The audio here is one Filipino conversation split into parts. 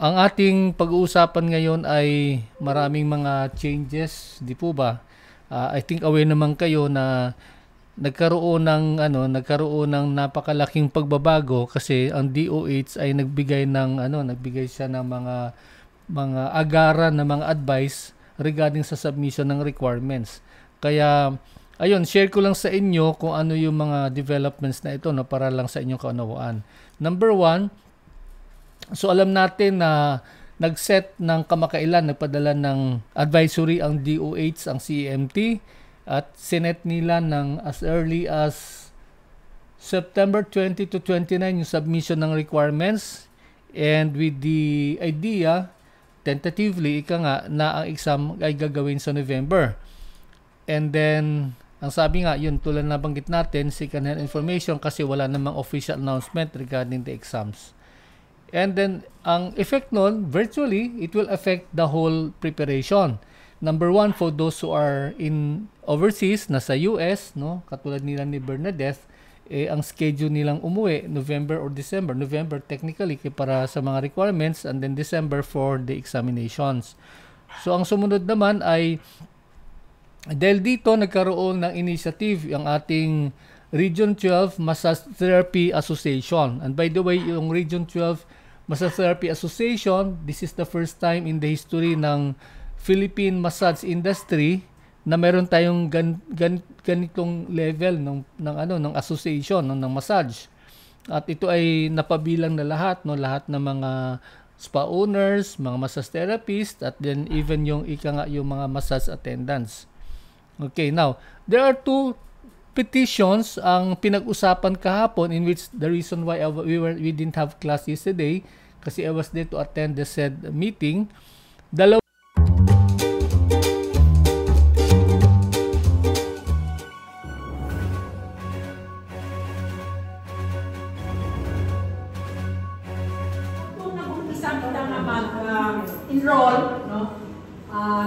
Ang ating pag-uusapan ngayon ay maraming mga changes, di po ba? I think aware naman kayo na nagkaroon ng napakalaking pagbabago kasi ang DOH ay nagbigay siya ng mga agaran na mga advice regarding sa submission ng requirements. Kaya ayun, share ko lang sa inyo kung ano yung mga developments na ito, no, para lang sa inyong kaunawaan. Number one, so alam natin na nag-set ng kamakailan, nagpadala ng advisory ang DOH, ang CEMT, at sinet nila ng as early as September 20 to 29 yung submission ng requirements, and with the idea, tentatively, na ang exam ay gagawin sa November. And then, ang sabi nga, yun, tulad na banggit natin, second-hand information kasi wala namang official announcement regarding the exams. And then, ang effect nun, virtually, it will affect the whole preparation. Number one, for those who are in overseas, nasa US, no, katulad nila ni Bernadette, ang schedule nilang umuwi, November or December. November, technically, para sa mga requirements, and then December for the examinations. So, ang sumunod naman ay, dahil dito, nagkaroon ng initiative ang ating Region 12 Massage Therapy Association. And by the way, yung Region 12 Massage Therapy Association, this is the first time in the history ng Philippine massage industry na meron tayong ganitong level ng association ng massage. At ito ay napabilang na lahat ng mga spa owners, mga massage therapists, at then even yung mga massage attendants. Okay, now, there are two petitions ang pinag-usapan kahapon, in which the reason why we didn't have class yesterday kasi I was there to attend the said meeting. Kung nag-umpisa kita nga mag-enroll, no?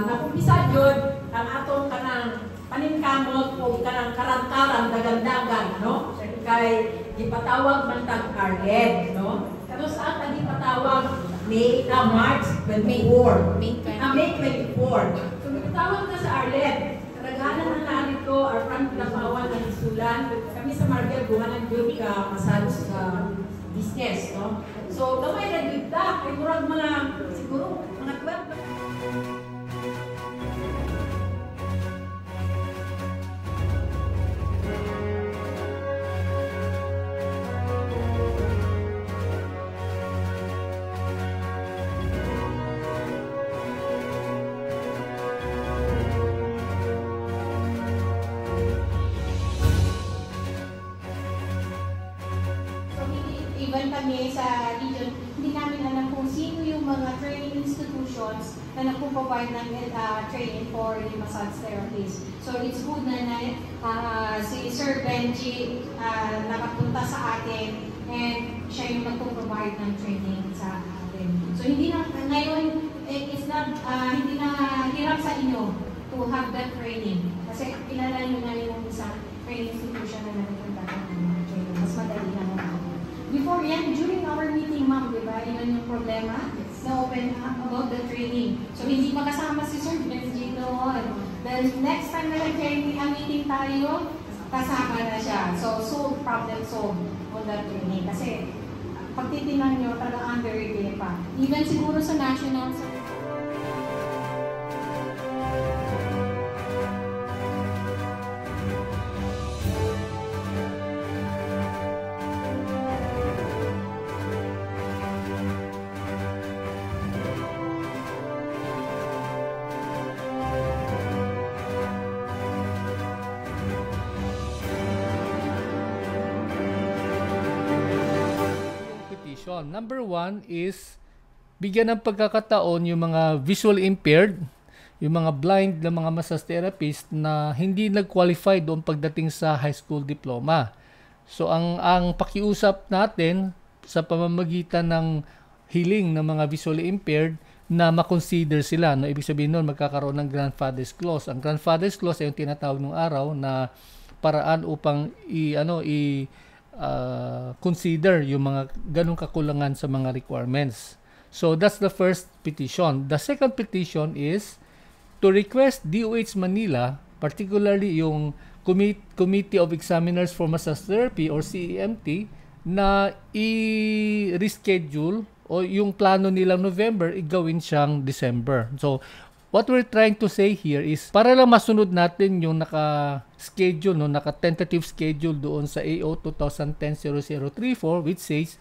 Nag-umpisa yun ang atong kanang paningkamot o kanang karang-karang dagandagan, no? Kay gipatawag man tag Arled, no? Pero sa atin gipatawag March 24. May 24. So gipatawag na sa Arled. Karaganan na narito, our front napawan ng isulan. Kami sa Margel, buhanan yun ka masalos sa business, no? So gamay na dito, kay murag mga siguro mga 12. Even kami sa region, hindi namin alam kung sino yung mga training institutions na nagpo-provide ng training for the massage therapists. So it's good na si Sir Benji nakapunta sa atin, and siya yung nagpo-provide ng training sa atin. So hindi na ngayon, it's not hindi na hirap sa inyo to have that training. Kasi kilala nyo na yung isang training institution na nagpupunta ng training. Mas madali na naman. Before yan, during our meeting, ma'am, di ba, yun yung problema na-open up about the training. So, hindi makasama si Sir Benji doon. Then, next time na nag-training, ang meeting tayo, kasama na siya. So, problem solved on that training. Kasi, pag titingnan nyo, talagang under-review pa. Even siguro sa national, number one is bigyan ng pagkakataon yung mga visually impaired, yung mga blind na mga massage therapist na hindi nag-qualify doon pagdating sa high school diploma. So ang pakiusap natin sa pamamagitan ng hiling ng mga visually impaired na makonsider sila, no? Ibig sabihin nun magkakaroon ng grandfather's clause. Ang grandfather's clause ay yung tinatawag nung araw na paraan upang consider yung mga ganong kakulangan sa mga requirements. So that's the first petition. The second petition is to request DOH Manila, particularly yung Committee of Examiners for Massage Therapy or CEMT, na i-reschedule o yung plano nilang November, igawin siyang December. So, what we're trying to say here is para lang masunod natin yung naka-schedule, no, naka-tentative schedule doon sa AO 2010-0034, which says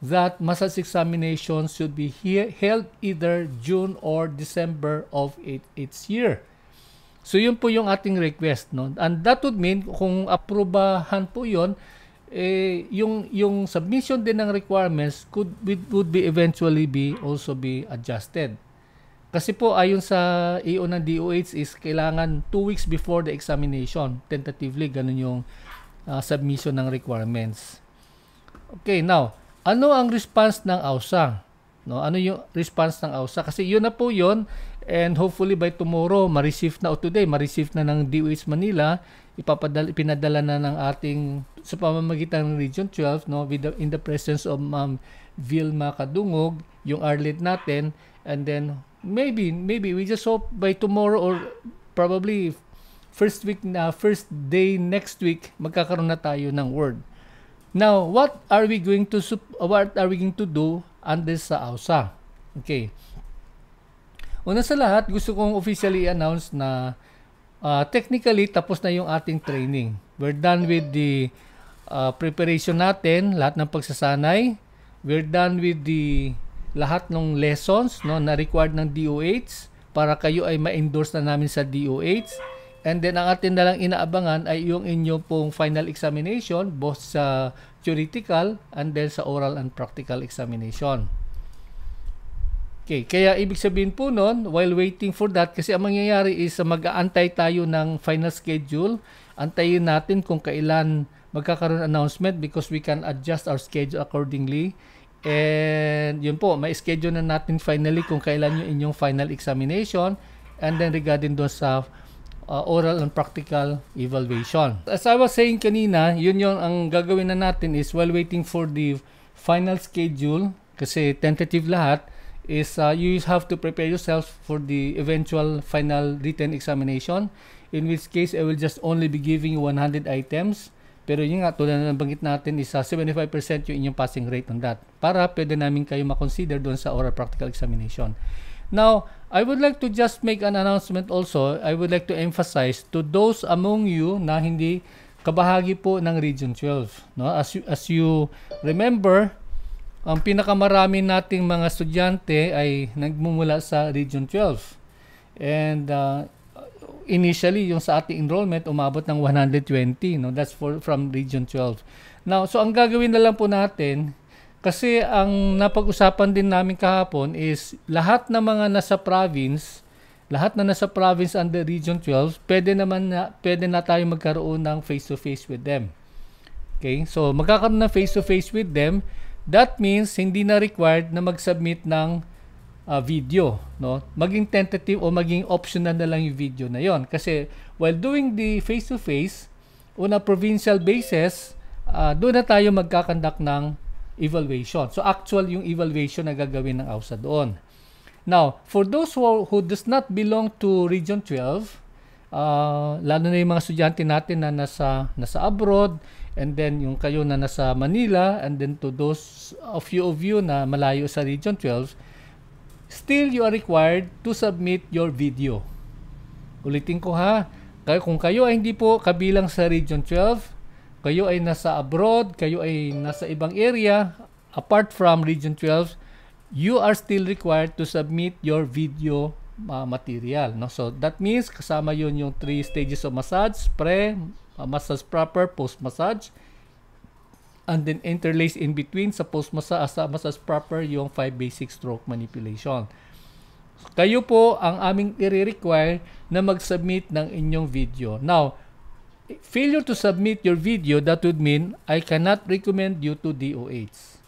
that massage examinations should be held either June or December of each year. So, yun po yung ating request, no? And that would mean, kung aprobahan po yun, yung submission din ng requirements would be eventually also be adjusted. Kasi po ayon sa EO ng DOH is kailangan 2 weeks before the examination. Tentatively, ganun yung submission ng requirements. Okay, now, ano ang response ng AUSA? No, ano yung response ng AUSA? Kasi yun na po yun, and hopefully by tomorrow, ma-receive na o today, ma-receive na ng DOH Manila, ipinadala na ng ating sa pamamagitan ng Region 12, no, in the presence of Ma'am Vilma Kadungog, yung RLED natin, and then maybe we just hope by tomorrow or probably first day next week magkakaroon na tayo ng word. Now, what are we going to do under sa AUSA? Okay. Una sa lahat, gusto kong officially announce na technically tapos na yung ating training. We're done with the preparation natin, lahat ng pagsasanay. We're done with the lahat ng lessons, no, na required ng DOH para kayo ay ma-endorse na namin sa DOH. And then ang atin na lang inaabangan ay yung inyong pong final examination, both sa theoretical and then sa oral and practical examination. Okay, kaya ibig sabihin po nun, while waiting for that, kasi ang mangyayari is mag-aantay tayo ng final schedule. Antayin natin kung kailan magkakaroon announcement because we can adjust our schedule accordingly. And yun po, may schedule na natin finally kung kailan yung inyong final examination. And then regarding doon sa oral and practical evaluation. As I was saying kanina, yun yung ang gagawin na natin is while waiting for the final schedule, kasi tentative lahat, is you have to prepare yourself for the eventual final written examination, in which case I will just only be giving you 100 items, pero yun nga, tulad na nabanggit natin is 75% yung inyong passing rate on that, para pwede namin kayo makonsider doon sa oral practical examination. Now, I would like to just make an announcement also. I would like to emphasize to those among you na hindi kabahagi po ng Region 12, no? As you remember, ang pinakamarami nating mga estudyante ay nagmumula sa Region 12. And initially, yung sa ating enrollment, umabot ng 120. No? That's from Region 12. Now, so ang gagawin na lang po natin, kasi ang napag-usapan din namin kahapon is lahat ng mga nasa province, under Region 12, pwede na tayo magkaroon ng face-to-face with them. Okay? So, magkakaroon ng face-to-face with them. That means hindi na required na mag-submit ng video, no? Maging tentative o maging optional na lang yung video na yon. Kasi while doing the face-to-face, on a provincial basis, doon na tayo magkakandak ng evaluation. So actual yung evaluation na gagawin ng AUSA doon. Now, for those who does not belong to Region 12, lalo na yung mga estudyante natin na nasa abroad, and then yung kayo na nasa Manila, and then to those of you na malayo sa Region 12, still you are required to submit your video. Ulitin ko ha, kung kayo ay hindi po kabilang sa Region 12, kayo ay nasa abroad, kayo ay nasa ibang area, apart from Region 12, you are still required to submit your video material. No? So that means kasama yun yung 3 stages of massage, pre, massage proper, post-massage, and then interlace in between sa massage proper yung 5 basic stroke manipulation. Kayo po ang aming i-require na mag-submit ng inyong video. Now, failure to submit your video, that would mean I cannot recommend you to DOH.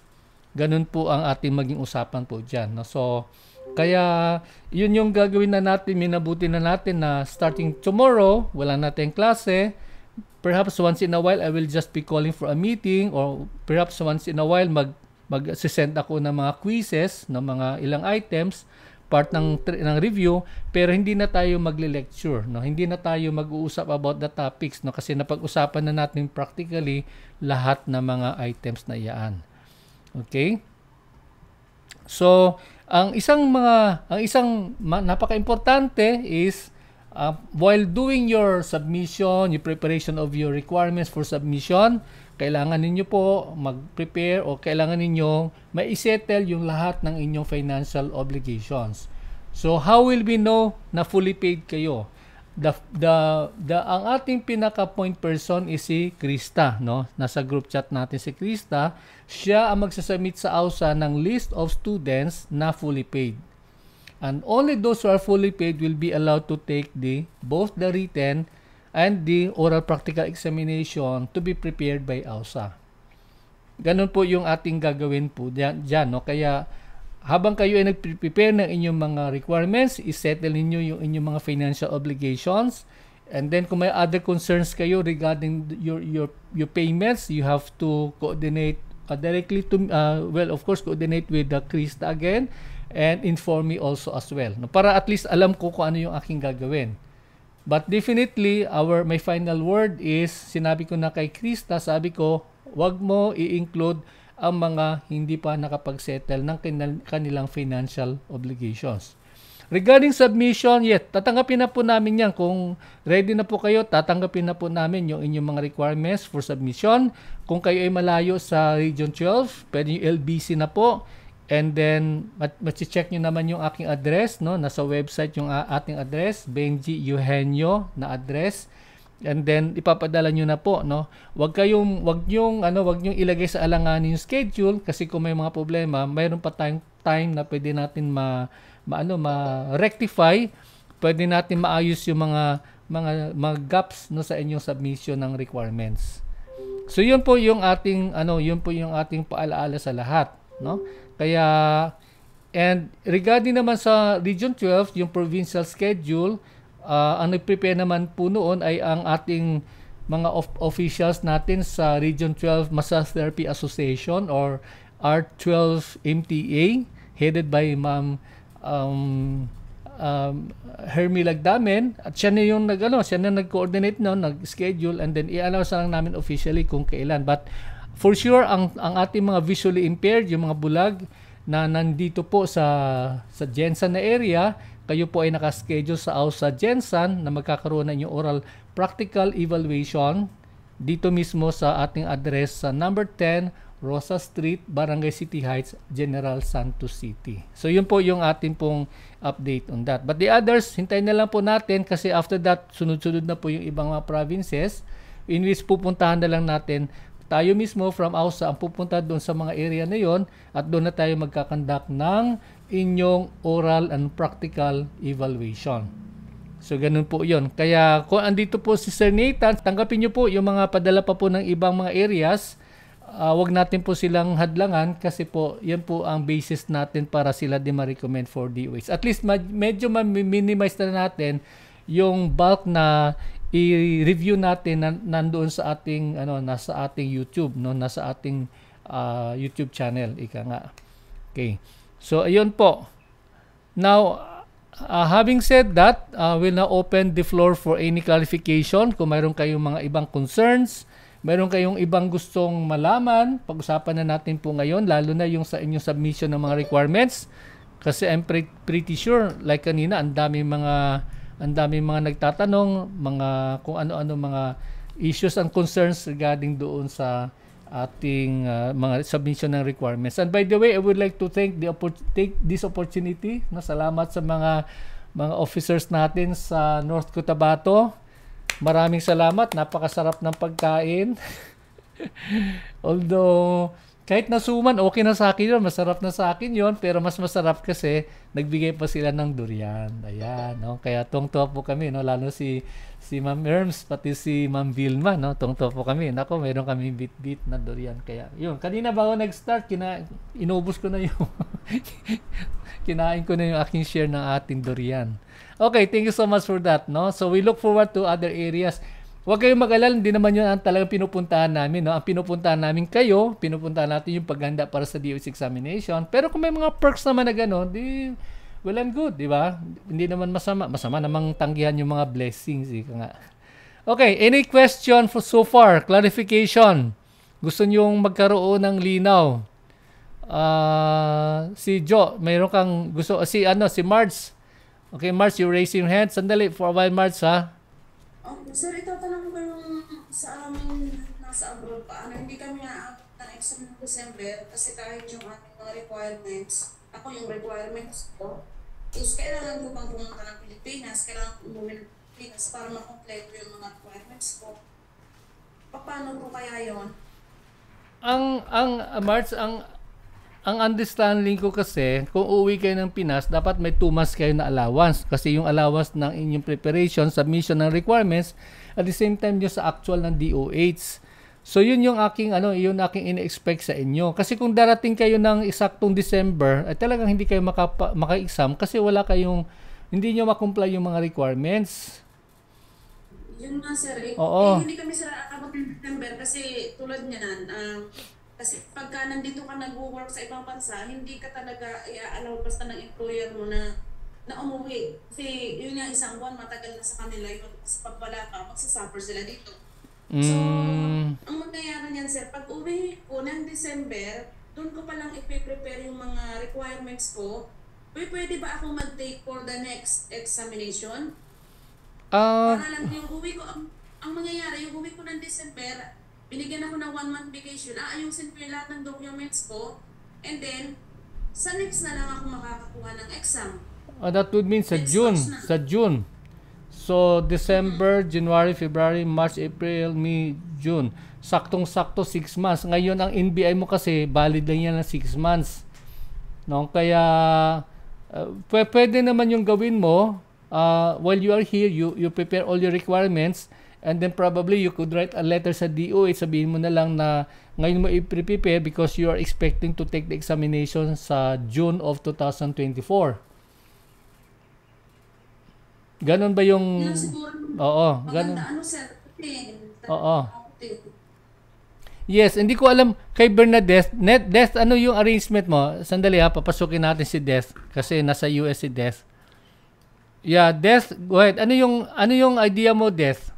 Ganun po ang ating maging usapan po dyan. No? So, kaya yun yung gagawin na natin, minabuti na natin na starting tomorrow, wala natin klase. Perhaps once in a while, I will just be calling for a meeting, or perhaps once in a while, mag-send ako ng mga quizzes, ng mga ilang items, part ng review, pero hindi na tayo magle-lecture, no? Hindi na tayo mag-uusap about the topics, no? Kasi napag-usapan na natin practically lahat ng mga items na iyan. Okay? So, ang isang napaka-importante is while doing your submission, your preparation of your requirements for submission, kailangan ninyo po mag-prepare o kailangan ninyo ma-settle yung lahat ng inyong financial obligations. So, how will we know na fully paid kayo? Ang ating pinaka-point person is si Krista, no? Nasa group chat natin si Krista. Siya ang magsasubmit sa AUSA ng list of students na fully paid. And only those who are fully paid will be allowed to take both the written and the oral practical examination to be prepared by AUSA. Ganun po yung ating gagawin po dyan, no? Kaya habang kayo ay nag-prepare ng inyong mga requirements, isettle ninyo yung inyong mga financial obligations, and then kung may other concerns kayo regarding your payments, you have to coordinate directly to of course coordinate with the Krista again, and inform me also as well, no? Para at least alam ko kung ano yung aking gagawin. But definitely, my final word is, sinabi ko na kay Krista, sabi ko, wag mo i-include ang mga hindi pa nakapag-settle ng kanilang financial obligations. Regarding submission, tatanggapin na po namin yan. Kung ready na po kayo, tatanggapin na po namin yung inyong mga requirements for submission. Kung kayo ay malayo sa Region 12, pwede yung LBC na po. And then, check nyo naman yung aking address, no? Nasa website yung ating address, Benji Eugenio na address. And then, ipapadala nyo na po, no? Wag nyong ilagay sa alanganin yung schedule, kasi kung may mga problema, mayroon pa tayong time na pwede natin ma-rectify, pwede natin maayos yung mga gaps, no, sa inyong submission ng requirements. So, yun po yung ating paalaala sa lahat, no? Kaya, and regarding naman sa Region 12, yung provincial schedule, ang nag-prepare naman po noon ay ang ating mga officials natin sa Region 12 Massage Therapy Association or R12 MTA, headed by Ma'am Hermie Lagdamen. At siya na yung nag-coordinate noon, nag-schedule, and then i-announce lang namin officially kung kailan. But for sure, ang ating mga visually impaired, yung mga bulag na nandito po sa Jensan na area, kayo po ay nakaschedule sa AUSA Jensan na magkakaroon ng yung oral practical evaluation dito mismo sa ating address sa number 10 Rosa Street, Barangay City Heights, General Santos City. So yun po yung ating pong update on that. But the others, hintayin na lang po natin kasi after that, sunod-sunod na po yung ibang mga provinces in which pupuntahan na lang natin. Tayo mismo from AUSA ang pupunta doon sa mga area na yon at doon na tayo magkakandak ng inyong oral and practical evaluation. So, ganun po yon. Kaya kung andito po si Sir Nathan, tanggapin nyo po yung mga padala pa po ng ibang mga areas. Wag natin po silang hadlangan kasi po yan po ang basis natin para sila din ma-recommend for DOH. At least medyo ma-minimize na natin yung bulk na i-review natin nandoon sa ating nasa ating YouTube, no, nasa ating YouTube channel, ika nga. Okay. So ayun po. Now, having said that, we'll now open the floor for any clarification. Kung mayroon kayong mga ibang concerns, mayroon kayong ibang gustong malaman, pag-usapan na natin po ngayon, lalo na yung sa inyong submission ng mga requirements. Kasi I'm pretty sure, like kanina, ang dami mga nagtatanong, kung ano-ano mga issues and concerns regarding doon sa ating mga submission ng requirements. And by the way, I would like to take this opportunity. Salamat sa mga officers natin sa North Cotabato. Maraming salamat. Napakasarap ng pagkain. Although kahit nasuman, okay na sa akin yun. Masarap na sa akin yun. Pero mas masarap kasi nagbigay pa sila ng durian. Ayan, no? Kaya tungtuwa po kami, no? Lalo si Ma'am Erms, pati si Ma'am Vilma, no? Tungtuwa po kami. Nako, meron kami bit-bit na durian. Kaya, yun. Kanina bago nag-start, inubos ko na yung kinain ko na yung aking share ng ating durian. Okay, thank you so much for that, no? So, we look forward to other areas. Huwag kayong mag-alala, hindi naman yun ang talagang pinupuntahan namin. No? Ang pinupuntahan namin kayo, pinupuntahan natin yung paghanda para sa DOH examination. Pero kung may mga perks naman na gano'n, di well and good, di ba? Hindi naman masama. Masama namang tanggihan yung mga blessings. Nga. Okay, any question for so far? Clarification? Gusto nyong magkaroon ng linaw? Si Joe, mayroon kang gusto, si Marge. Okay, Marge, you raise your hand. Sandali, for a while, Marge, ha? Sir, itatanong ko yung sa amin nasa abroad pa. Hindi kami na ng exam ng December kasi kahit yung ating mga requirements, ako yung requirements ko, is kailangan ko bang pumunta ng Pilipinas, kailangan ko umuwi ng Pilipinas para makompleto yung mga requirements ko. Paano ko kaya yun? Marge, ang understanding ko kasi, kung uuwi kayo ng Pinas, dapat may 2 months kayo na allowance. Kasi yung allowance ng inyong preparation, submission ng requirements, at the same time yung sa actual ng DOH. So yun yung aking ina-expect sa inyo. Kasi kung darating kayo ng eksaktong December, ay talagang hindi kayo maka-exam kasi hindi nyo makomply yung mga requirements. Yun nga, sir. Hindi kami sila akabot ng December kasi tulad niyan, kasi pagka nandito ka nag-work sa ibang bansa, hindi ka talaga i-allow basta ng employer mo na umuwi. Kasi yun nga, isang buwan matagal na sa kanila yun. Kasi pag wala ka, magsasuffer sila dito. So, ang mangyayari niyan, sir, pag uwi ko ng December, doon ko palang ipiprepare yung mga requirements ko. Pwede ba ako mag-take for the next examination? Para lang yung uwi ko, ang mangyayari, yung uwi ko ng December, binigyan ako ng 1 month vacation, aayusin ko yung lahat ng documents ko, and then, sa next na lang ako makakakuha ng exam. That would mean sa June. So, December, January, February, March, April, May, June. Saktong-sakto 6 months. Ngayon, ang NBI mo kasi, valid lang yan ng 6 months. No? Kaya, pwede naman yung gawin mo, while you are here, you prepare all your requirements, and then probably you could write a letter sa DOH, sabihin mo na lang na ngayon mo i-prepare because you are expecting to take the examination sa June of 2024. Ganon ba yung... Yun siguro. Oo. Maganda, sir? Oo. Yes, hindi ko alam kay Bernadette. Death, ano yung arrangement mo? Sandali papasukin natin si Death kasi nasa US si Death. Yeah, Death, go ahead. Ano yung idea mo, Death?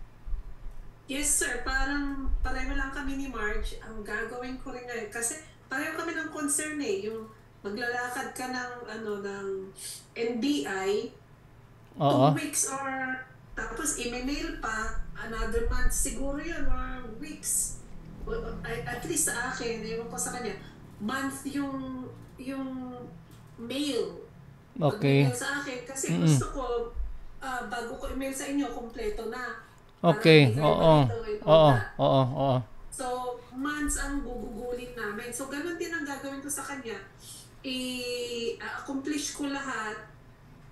Yes, sir. Parang pareho lang kami ni Marge. Ang gagawin ko rin ngayon. Kasi pareho kami ng concern Yung maglalakad ka ng NBI, 2 weeks or tapos i-mail pa, another month siguro yun or weeks. At least sa akin, ewan ko sa kanya, month yung mail. Okay. Pag-mail sa akin. Kasi gusto ko, bago ko email sa inyo, kompleto na. Okay, oo. So, months ang gugugulin namin. So, ganun din ang gagawin ko sa kanya. I-accomplish ko lahat.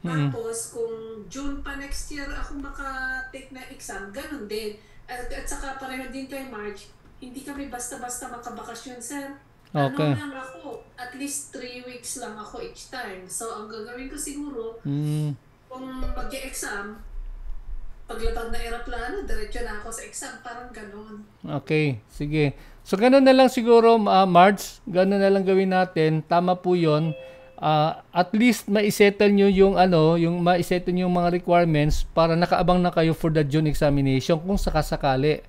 Tapos, kung June pa next year ako maka-take na exam, ganun din. At saka pareho din kay March, hindi kami basta-basta makabakasyon, sir. Okay. Ano lang ako, at least 3 weeks lang ako each time. So, ang gagawin ko siguro, kung mag-exam, paglabag na aeroplano, diretso na ako sa exam. Parang gano'n. Okay, sige. So, gano'n na lang siguro, Marge. Gano'n na lang gawin natin. Tama po yun. At least, maisettle nyo yung maisettle nyo yung mga requirements para nakaabang na kayo for the June examination kung sakasakali.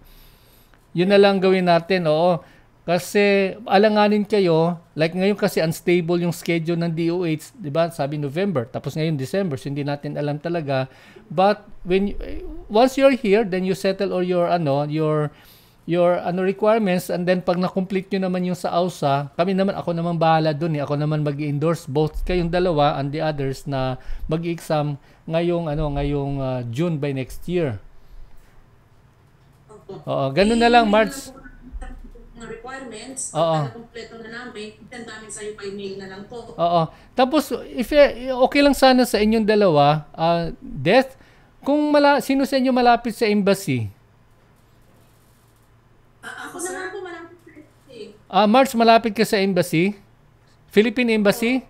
Yun na lang gawin natin, oo. Kasi alanganin kayo, like ngayon kasi unstable yung schedule ng DOH, 'di ba? Sabi November, tapos ngayon December, so hindi natin alam talaga. But once you're here, then you settle all your requirements, and then pag na-complete nyo naman yung sa AUSA, ako naman bahala doon Ako naman mag-endorse both kayong dalawa and the others na mag-exam ngayong June by next year. Oo, ganun na lang, March. Requirements, kompleto na namin, send namin sa iyo by mail na lang po. Oo. Tapos, if okay lang sana sa inyong dalawa, Death, kung sino sa inyo malapit sa embassy? Ako naman po malapit sa embassy. March, malapit ka sa embassy? Philippine Embassy?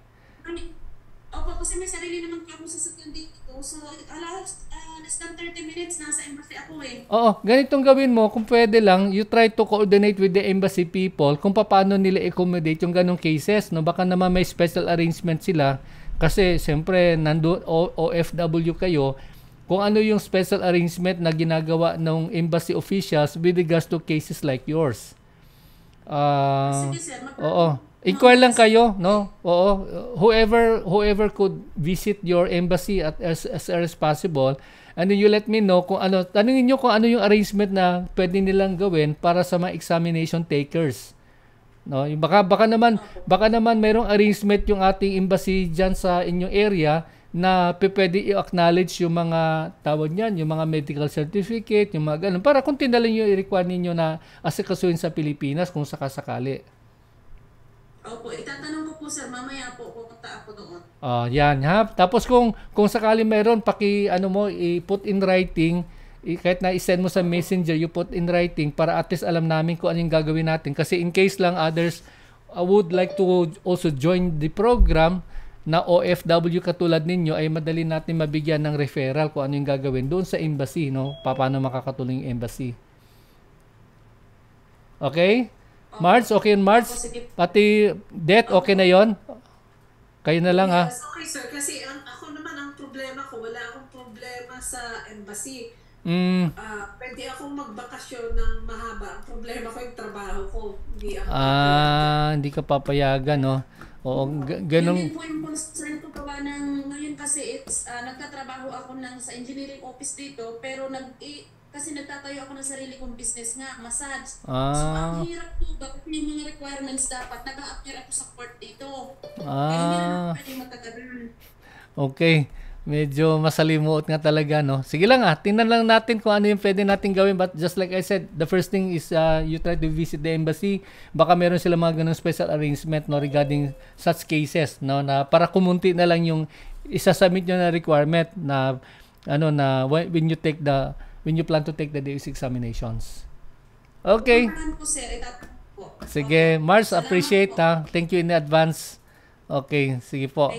Opo, kasi kasi may sarili naman ako sa sasakyan dito. So, less than 30 minutes, nasa embassy ako eh. Oo, ganitong gawin mo, kung pwede lang, you try to coordinate with the embassy people kung paano nila accommodate yung ganong cases, no? Baka naman may special arrangement sila kasi siyempre nando OFW kayo, kung ano yung special arrangement na ginagawa ng embassy officials with regards to cases like yours. Sige sir, Oo. Inquire lang kayo, no? Oo. Whoever could visit your embassy as early as possible, and then you let me know kung ano, tanungin niyo kung ano yung arrangement na pwede nilang gawin para sa mga examination takers. No? Baka naman mayroong arrangement yung ating embassy diyan sa inyong area na pwede i-acknowledge yung mga tawag niyan, yung mga medical certificate, yung mga ganun, para kung tinalan yung i-require ninyo na asikasuhin sa Pilipinas kung sakasakali. Opo, itatanong ko po sir, mamaya po pupunta ako doon. Yan ha. Tapos kung sakali meron, i-put in writing, kahit na i-send mo sa messenger, you put in writing para at least alam namin kung ano yung gagawin natin. Kasi in case lang others would like to also join the program na OFW katulad ninyo, ay madali natin mabigyan ng referral kung ano yung gagawin doon sa embassy, no? Paano makakatulong yung embassy. Okay? March, okay yun, March? Pati Det, okay na yon? Kayo na lang, ha? Yes, okay sir. Kasi ako naman, ang problema ko, wala akong problema sa embassy. Pwede akong magbakasyon ng mahaba. Ang problema ko yung trabaho ko. Hindi ka papayagan, no? Oo, ganun. Yun din po yung concern ko gawa ng ngayon kasi nagtatrabaho ako sa engineering office dito, pero kasi nagtatayo ako ng sarili kong business nga, massage. So, ang hirap po ba yung mga requirements dapat, nag-a-appear ako sa court dito. Kaya hindi na pwede matagalan. Okay. Medyo masalimuot nga talaga, no? Sige lang tingnan lang natin kung ano yung pwede natin gawin. But just like I said, the first thing is you try to visit the embassy. Baka meron sila mga ganung special arrangement, no, regarding such cases, no, na para kumunti na lang yung isasubmit nyo na requirement na when you plan to take the DOH examinations. Okay. Sige, Mars, appreciate ha. Thank you in advance. Okay, sige po.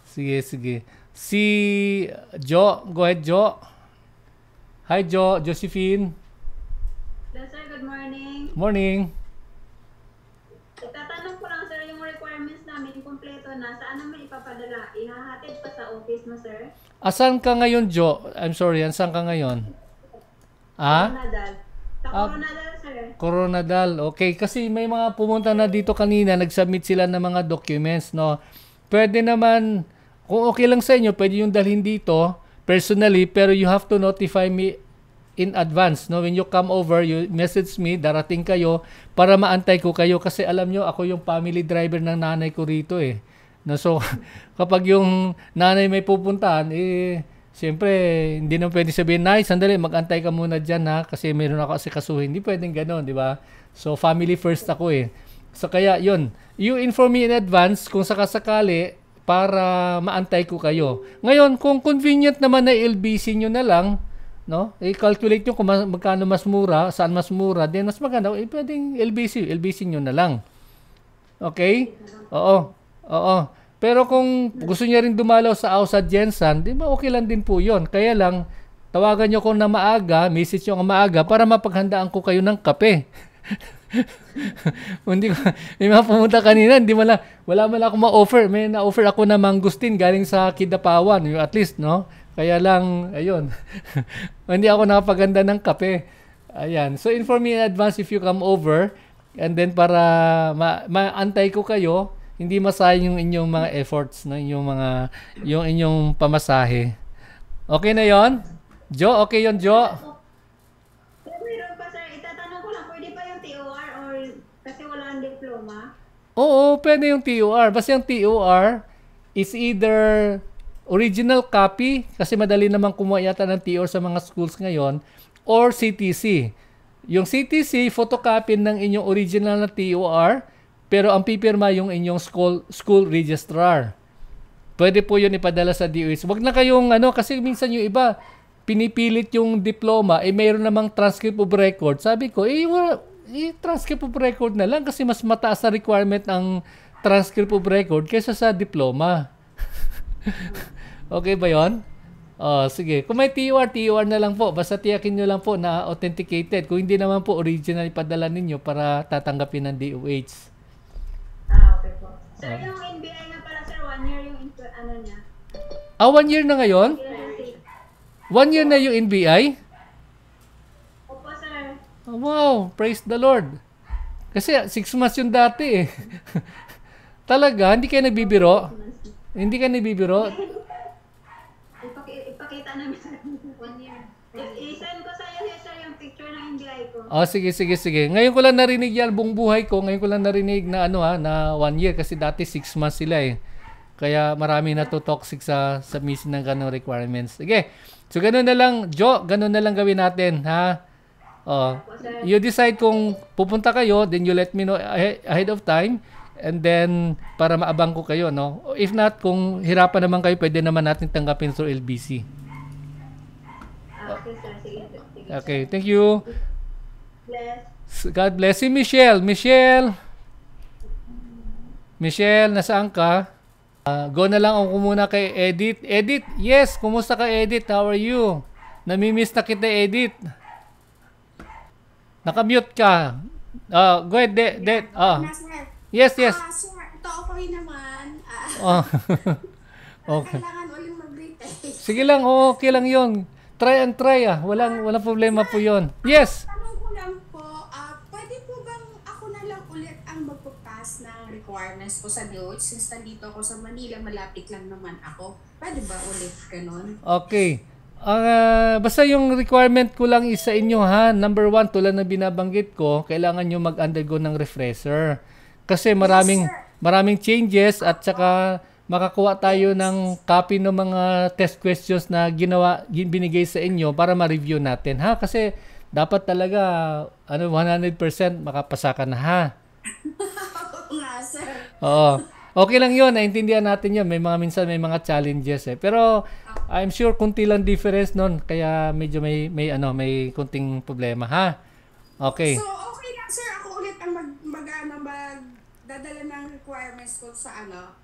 Sige. Si Jo, go ahead Jo. Hi Jo, Josephine. Hello sir, good morning. Morning. Itatanong ko lang sir, yung requirements namin kompleto na, saan naman ipapadala? Ihahatid pa sa office mo sir? Asan ka ngayon Jo? I'm sorry, saan ka ngayon? Coronadal. Sa Coronadal sir. Coronadal, okay. Kasi may mga pumunta na dito kanina, nag-submit sila ng mga documents, no? Pwede naman, kung okay lang sa inyo, pwede yung dalhin dito personally, pero you have to notify me in advance, no? When you come over, you message me, darating kayo para maantay ko kayo kasi alam nyo, ako yung family driver ng nanay ko rito eh. No, so kapag yung nanay may pupuntahan, siyempre hindi na pwede sabihin, "Nay, sandali, mag-antay ka muna diyan ha kasi meron ako asikasuhin." Hindi pwedeng ganoon, di ba? So family first ako eh. So kaya 'yun, you inform me in advance kung sakasakali para maantay ko kayo. Ngayon, kung convenient naman na LBC nyo na lang, no? I-calculate nyo kung magkano mas mura, saan mas mura, then mas maganda, pwedeng LBC nyo na lang. Okay? Oo. Pero kung gusto niya rin dumalaw sa Ausad Jensen, di ba okay lang din po 'yon. Kaya lang, tawagan nyo ko na maaga, message nyo maaga para mapaghandaan ko kayo ng kape. Hindi ko, may mga pumunta kanina, wala man ako ma-offer. May na-offer ako na mangustin galing sa Kidapawan, at least, no? Kaya lang, ayun. Hindi ako nakapaganda ng kape. Ayan. So, inform me in advance if you come over. And then, para maantay ko kayo, hindi masayang yung inyong mga efforts, no? Yung inyong pamasahe. Okay na yon? Jo, okay yon Jo? Meron pa sir, itatanong ko lang, pwede pa yung TOR or kasi wala ang diploma? Oo, pwede yung TOR. Basta yung TOR is either original copy, kasi madali namang kumuha yata ng TOR sa mga schools ngayon, or CTC. Yung CTC, photocopy ng inyong original na TOR, pero ang pipirma yung inyong school registrar. Pwede po yun ipadala sa DOH. Wag na kayong kasi minsan yung iba, pinipilit yung diploma, mayroon namang transcript of record. Sabi ko, transcript of record na lang kasi mas mataas na requirement ang transcript of record kaysa sa diploma. Okay ba yon? Sige. Kung may TOR na lang po. Basta tiyakin nyo lang po na authenticated. Kung hindi naman po, original ipadala ninyo para tatanggapin ng DOH. Okay po. Sir, yung NBI nga pala, sir, 1 year yung ano niya. 1 year na ngayon? 1 year na yung NBI? Opo, sir. Wow, praise the Lord. Kasi 6 months yung dati eh. Talaga, hindi kayo nagbibiro? Hindi kayo nagbibiro? Ipakita namin, sir. 1 year. I-send ko sa'yo, sir, yung picture ng NBI ko. Sige. Ngayon ko lang narinig yan, buong buhay ko. Ngayon ko lang narinig na na 1 year kasi dati 6 months sila eh. Kaya marami na to toxic sa submission ng ganong requirements. Sige. So ganun na lang, Jo, ganun na lang gawin natin, ha? You decide kung pupunta kayo, then you let me know ahead of time, and then para maabang ko kayo, no? If not, kung hirapan naman kayo, pwede naman natin tanggapin through LBC. Okay, sir. Sige. Okay, thank you. Bless. God bless you, Michelle, nasaan ka? Go na lang ako muna kay Edith. Edith, yes, kumusta ka, Edith? How are you? Namimiss na kita, Edith. Nakamute ka. Go ahead, Yes. Sir, ito okay naman. Okay. Kailangan ulit mag-retake. Sige lang, okay lang yun. Try and try, Walang problema po yun. Yes. Tanong ko lang po, pwede po bang ako na lang ulit ang magpapass ng requirements ko sa DOH since nandito ako sa Manila, malapit lang naman ako. Pwede ba ulit ganun? Okay. Basta yung requirement ko lang is sa inyo, ha. Number 1, tulad na binabanggit ko, kailangan nyo mag-undergo ng refresher. Kasi maraming changes at saka makakuha tayo ng copy ng mga test questions na binigay sa inyo para ma-review natin, ha. Kasi dapat talaga 100% makapasa ka na, ha. Oo nga, sir. Oo. Okay lang yun, naintindihan natin yun. Minsan may mga challenges eh. Pero I'm sure kunti lang difference nun, kaya medyo may may kunting problema, ha. Okay. So okay lang, sir, ako ulit ang magdadala ng requirements ko sa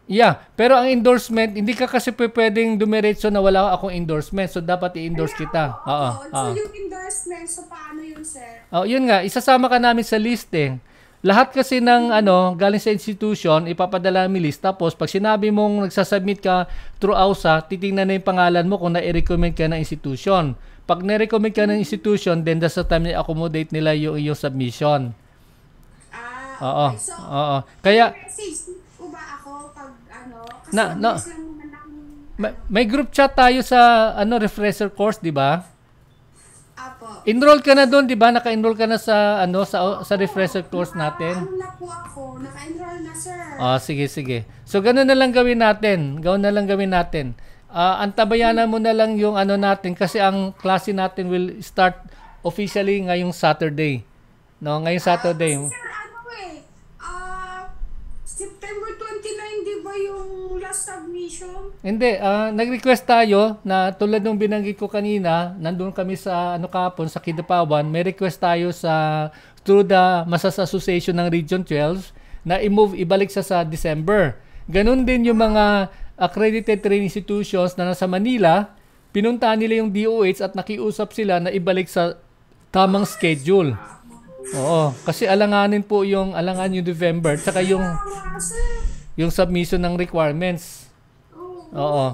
Yeah, pero ang endorsement, hindi ka kasi pwedeng dumiretso na wala akong endorsement. So dapat i-endorse kita. So yung endorsement, so paano yun, sir? Yun nga, isasama ka namin sa list eh. Lahat kasi ng galing sa institution, ipapadala namin list. Tapos pag sinabi mong nagsasubmit ka through AUSA, titingnan na yung pangalan mo kung na-recommend ka ng institution. Pag na-recommend ka ng institution, then that's the time na-accommodate nila yung submission. Okay. So, kaya message ko ba ako pag kasi lang naman akong may group chat tayo sa refresher course, di ba? Apo. Enroll ka na doon, di ba? Naka-enroll ka na sa sa refresher course natin. Na po ako, naka-enroll na, sir. Sige. So ganun na lang gawin natin. Antabayanan mo na lang yung natin kasi ang klase natin will start officially ngayong Saturday. No, ngayong Saturday. Sir, September 29, di ba yung last submission? Hindi, nag-request tayo na tulad ng binanggit ko kanina, nandun kami sa kahapon sa Kidapawan, may request tayo through the Masas Association ng Region 12 na ibalik sa December. Ganun din yung mga accredited training institutions na nasa Manila, pinuntahan nila yung DOH at nakiusap sila na ibalik sa tamang schedule. Oo, kasi alangan yung November tsaka yung submission ng requirements. Oo.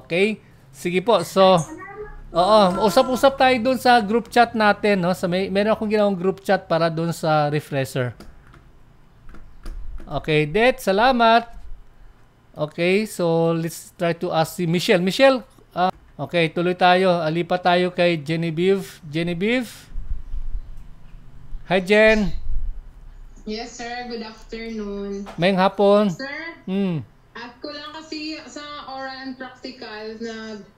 Okay? Sige po. So, usap-usap tayo doon sa group chat natin, no? Meron akong ginawang group chat para doon sa refresher. Okay, Det, salamat. Okay, so let's try to ask si Michelle. Michelle, okay, tuloy tayo. Lipat tayo kay Genevieve. Hi, Jen. Yes, sir. Good afternoon. Mayang hapon. Sir, at ko lang kasi sa oral and practical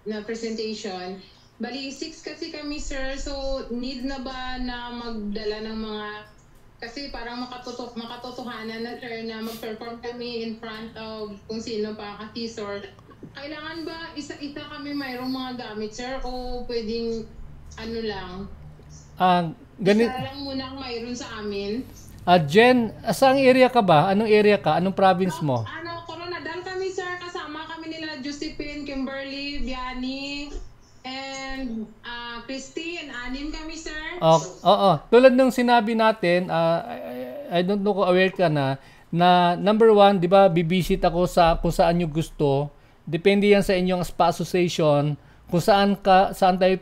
na presentation. Bali, 6 kasi kami, sir. So, need na ba na magdala ng mga... Kasi parang makatotohanan na, sir, na mag-perform kami in front of kung sino pa ka-TESOL. Kailangan ba isa-isa kami mayroong mga gamit, sir? O pwedeng lang? Isa lang muna ang mayroon sa amin. Jen, saang area ka ba? Anong area ka? Anong province mo? Coronadal kami, sir. Kasama kami nila Josephine, Kimberly, Vianney, and Christine. 6 kami, sir. Oo. Tulad ng sinabi natin, I don't know kung aware ka na number 1, di ba, bibisit ako sa kung saan nyo gusto. Depende yan sa inyong SPA association kung saan tayo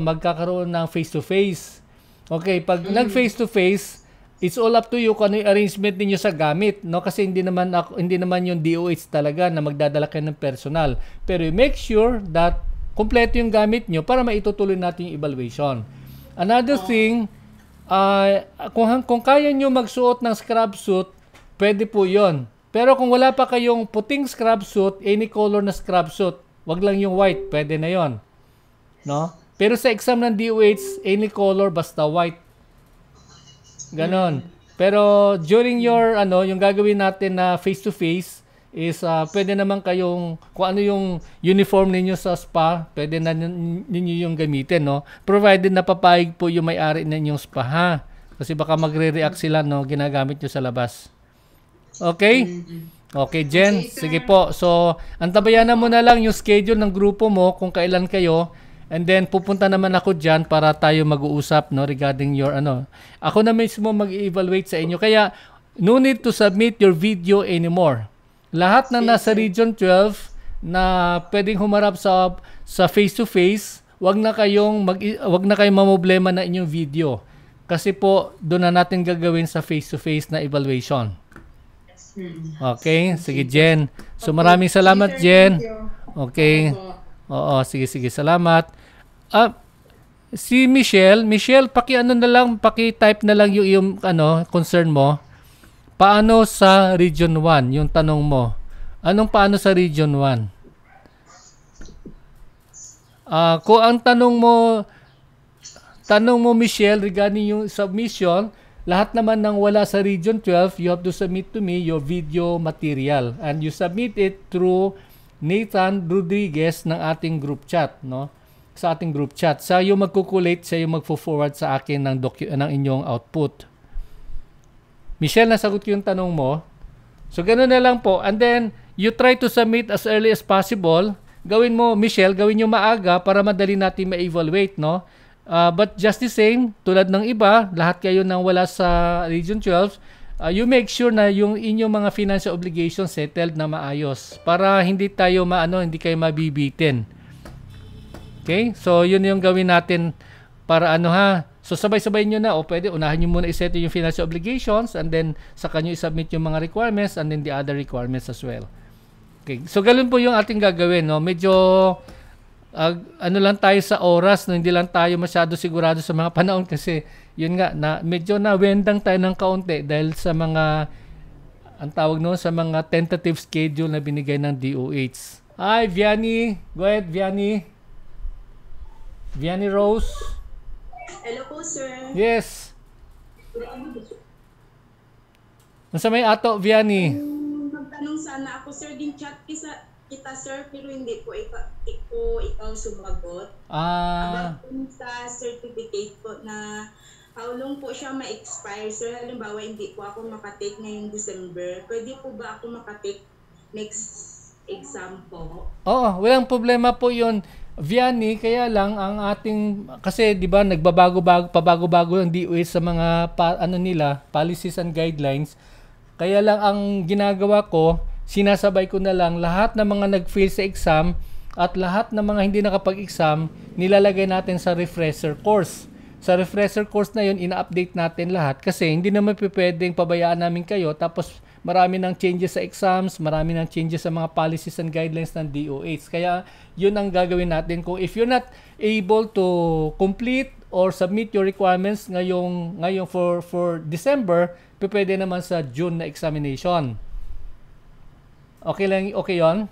magkakaroon ng face-to-face. Okay, pag nag-face-to-face, it's all up to you kung ano yung arrangement niyo sa gamit, no? Kasi hindi naman yung DOH talaga na magdadala kayo ng personal. Pero make sure that kumpleto yung gamit nyo para maitutuloy natin yung evaluation. Another thing, kung kaya nyo magsuot ng scrub suit, pwede po yon. Pero kung wala pa kayong puting scrub suit, any color na scrub suit, wag lang yung white, pwede na yon, no? Pero sa exam ng DOH, any color basta white. Ganon. Pero during yung gagawin natin na face-to-face is pwede naman kayong, kung ano yung uniform ninyo sa spa, pwede na ninyo yung gamitin, no? Provided na papayag po yung may-ari ninyong spa, ha? Kasi baka magre-react sila, no? Ginagamit nyo sa labas. Okay? Okay, Jen. Sige po. So, antabayanan mo na lang yung schedule ng grupo mo kung kailan kayo. And then, pupunta naman ako dyan para tayo mag-uusap, no, regarding your, Ako na mismo mag-evaluate sa inyo. Kaya, no need to submit your video anymore. Lahat ng nasa Region 12 na pwedeng humarap sa face-to-face, wag na kayong mamblema na inyong video. Kasi po, doon na natin gagawin sa face-to-face na evaluation. Okay? Sige, Jen. So, maraming salamat, Jen. Okay. Oo, sige, salamat. Si Michelle, paki-type na lang yung concern mo. Paano sa Region 1? Yung tanong mo. Anong paano sa Region 1? Kung ang tanong mo Michelle regarding yung submission, lahat naman ng wala sa Region 12, you have to submit to me your video material and you submit it through Nathan Rodriguez ng ating group chat, no? Sa ating group chat. Sa yung magkukulate, siya yung magfo-forward sa akin ng inyong output. Michelle, nasagot ko yung tanong mo. So, ganoon na lang po. And then, you try to submit as early as possible. Gawin mo, Michelle, gawin nyo maaga para madali natin ma-evaluate, no? But just the same, tulad ng iba, lahat kayo nang wala sa Region 12, you make sure na yung inyong mga financial obligations settled na maayos para hindi tayo hindi kayo mabibitin. Okay? So, yun yung gawin natin para So, sabay-sabay nyo na. O pwede, unahan nyo muna iset yung financial obligations and then saka nyo isubmit yung mga requirements and then the other requirements as well. Okay? So, ganun po yung ating gagawin, no? Medyo lang tayo sa oras, no? Hindi lang tayo masyado sigurado sa mga panahon kasi yun nga, medyo wendang tayo ng kaunti dahil sa mga sa mga tentative schedule na binigay ng DOH. Hi, Vianney. Go ahead, Vianney. Vianney Rose. Hello po, sir. Yes. Nasa may ato, Vianney? Magtanong sana ako, sir, din chat kita, sir, pero hindi po ikaw sumagot. About sa certificate po na how long po siya ma-expire, sir. Halimbawa, hindi po ako makatake ngayong December. Pwede po ba ako makatake next exam po? Oo, walang problema po yun, Vianney. Kaya lang, ang ating, kasi di ba pabago-bago ang DOH sa mga policies and guidelines. Kaya lang ang ginagawa ko, sinasabay ko na lang lahat ng mga nag-fail sa exam at lahat ng mga hindi nakapag-exam, nilalagay natin sa refresher course. Sa refresher course na yun, ina-update natin lahat kasi hindi naman pwedeng pabayaan namin kayo tapos marami ng changes sa exams, marami ng changes sa mga policies and guidelines ng DOH. Kaya yun ang gagawin natin. Kung if you're not able to complete or submit your requirements ngayong for December, pwede naman sa June na examination. Okay lang, okay yun?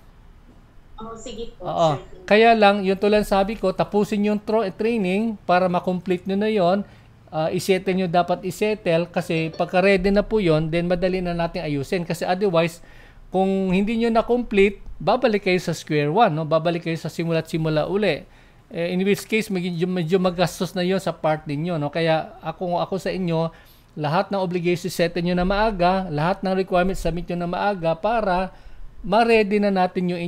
Sige po. Oo. Kaya lang, yung tulad sabi ko, tapusin yung training para makomplete nyo na yun. Isettle nyo dapat isettle kasi pagka-ready na po yun, then madali na natin ayusin. Kasi otherwise, kung hindi nyo na-complete, babalik kayo sa square one, no? Babalik kayo sa simula uli. In which case, medyo magastos na yun sa part ninyo, no? Kaya ako sa inyo, lahat ng obligations settle nyo na maaga, lahat ng requirements submit nyo na maaga para ma-ready na natin yung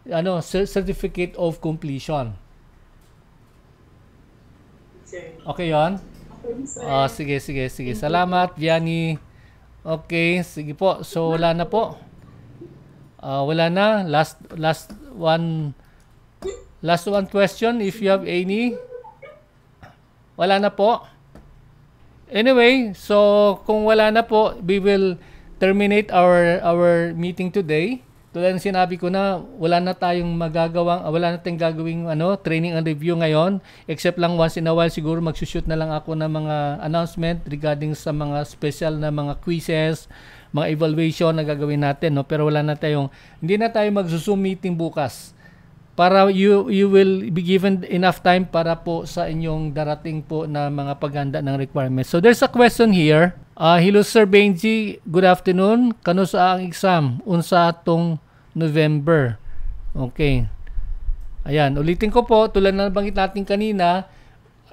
inyong certificate of completion. Okay yon? Sige. Salamat, Vianney. Okay, sige po. So, wala na po. Wala na. Last one question if you have any. Wala na po. Anyway, so kung wala na po, we will terminate our meeting today. Tulad ng sinabi ko na wala na tayong gagawing training and review ngayon, except lang once in a while siguro magsushoot na lang ako ng mga announcement regarding sa mga special na mga quizzes, mga evaluation na gagawin natin, no? Pero hindi na tayo mag-Zoom meeting bukas. Para you will be given enough time para po sa inyong darating po na mga paghanda ng requirements. So there's a question here. Hello Sir Benji, good afternoon. Kano sa ang exam? Unsa atong November. Okay. Ayan, ulitin ko po, tulad na nabanggit natin kanina,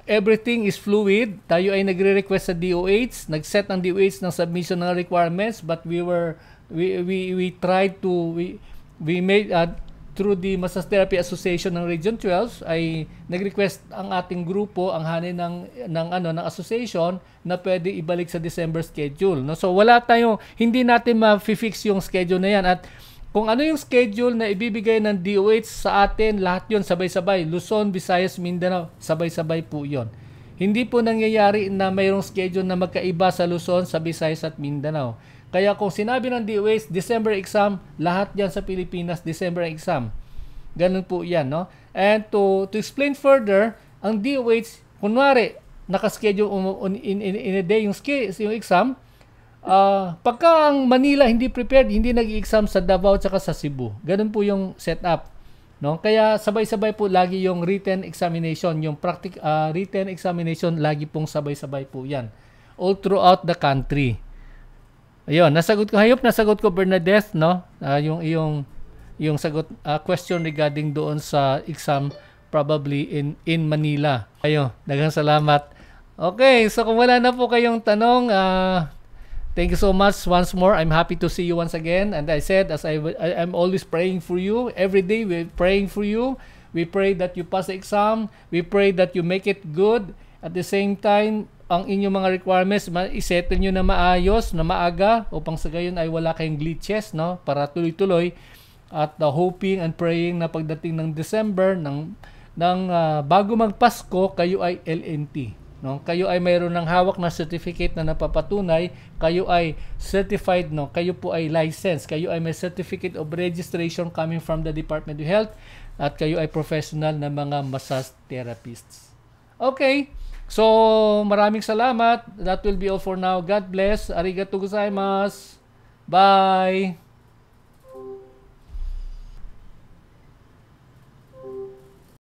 everything is fluid. Tayo ay nagre-request sa DOH, nag-set ang DOH ng submission ng requirements, but we made through the Massage Therapy Association ng Region 12 ay nag-request ang ating grupo, ang hanin ng association na pwede ibalik sa December schedule, no? So hindi natin ma-fix yung schedule na yan, at kung ano yung schedule na ibibigay ng DOH sa atin, lahat yon sabay-sabay. Luzon, Visayas, Mindanao, sabay-sabay po yon. Hindi po nangyayari na mayroong schedule na magkaiba sa Luzon, sa Visayas at Mindanao. Kaya kung sinabi ng DOH, December exam, lahat yan sa Pilipinas, December exam. Ganun po yan, no? And to explain further, ang DOH, kunwari, nakaschedule in a day yung exam, pagka ang Manila hindi prepared, hindi nag-exam sa Davao at sa Cebu. Ganun po yung setup, no? Kaya sabay-sabay po lagi yung written examination, yung written examination, lagi pong sabay-sabay po yan. All throughout the country. Ayun, nasagot ko Bernadette, no? Yung sagot question regarding doon sa exam probably in Manila. Ayun, daghang salamat. Okay, so kung wala na po kayong tanong, thank you so much once more. I'm happy to see you once again. And I said, I'm always praying for you. Every day we're praying for you. We pray that you pass the exam. We pray that you make it good. At the same time, ang inyong mga requirements, isettle nyo na maayos, na maaga, upang sa gayon ay wala kayong glitches, no? Para tuloy-tuloy. At hoping and praying na pagdating ng December, bago magpasko, kayo ay LNT. No? Kayo ay mayroon ng hawak na certificate na napapatunay, kayo ay certified, no? Kayo po ay licensed, kayo ay may certificate of registration coming from the Department of Health, at kayo ay professional na mga massage therapists. Okay, so maraming salamat. That will be all for now. God bless. Arigatou gozaimasu. Bye.